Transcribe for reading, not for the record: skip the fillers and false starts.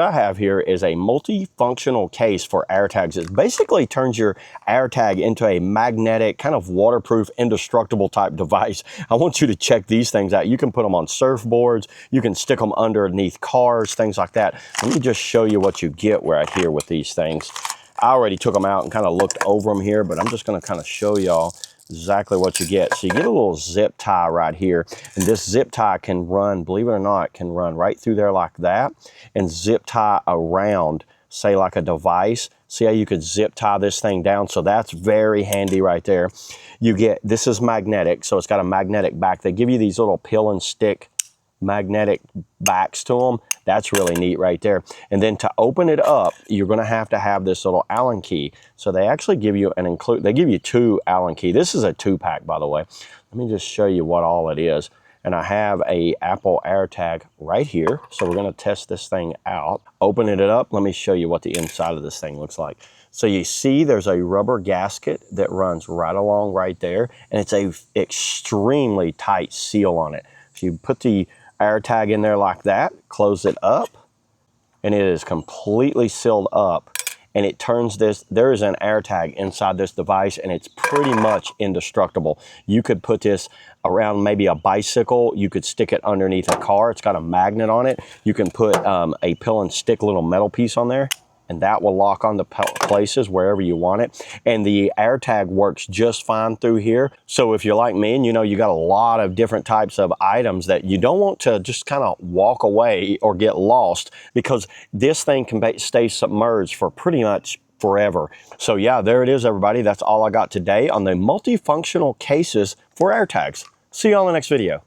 I have here is a multifunctional case for AirTags. It basically turns your AirTag into a magnetic, kind of waterproof, indestructible type device. I want you to check these things out. You can put them on surfboards, you can stick them underneath cars, things like that. Let me just show you what you get right here with these things. I already took them out and kind of looked over them here, but I'm just going to kind of show y'all exactly what you get. So you get a little zip tie right here, and this zip tie can run, believe it or not, can run right through there like that and zip tie around, say like a device. See how you could zip tie this thing down? So that's very handy right there. You get, this is magnetic, so it's got a magnetic back. They give you these little pill and stick magnetic backs to them. That's really neat right there. And then to open it up, you're going to have this little Allen key. So they actually give you they give you 2 Allen key. This is a 2-pack, by the way. Let me just show you what all it is. And I have a Apple AirTag right here. So we're going to test this thing out. Opening it up, let me show you what the inside of this thing looks like. So you see there's a rubber gasket that runs right along right there. And it's a extremely tight seal on it. So you put the AirTag in there like that, close it up, and it is completely sealed up, and it turns this, there is an AirTag inside this device, and it's pretty much indestructible. You could put this around maybe a bicycle, you could stick it underneath a car, it's got a magnet on it, you can put a pill and stick little metal piece on there, and that will lock on the places wherever you want it. And the AirTag works just fine through here. So if you're like me and you know you got a lot of different types of items that you don't want to just kind of walk away or get lost, because this thing can stay submerged for pretty much forever. So yeah, there it is, everybody. That's all I got today on the multifunctional cases for AirTags. See you on the next video.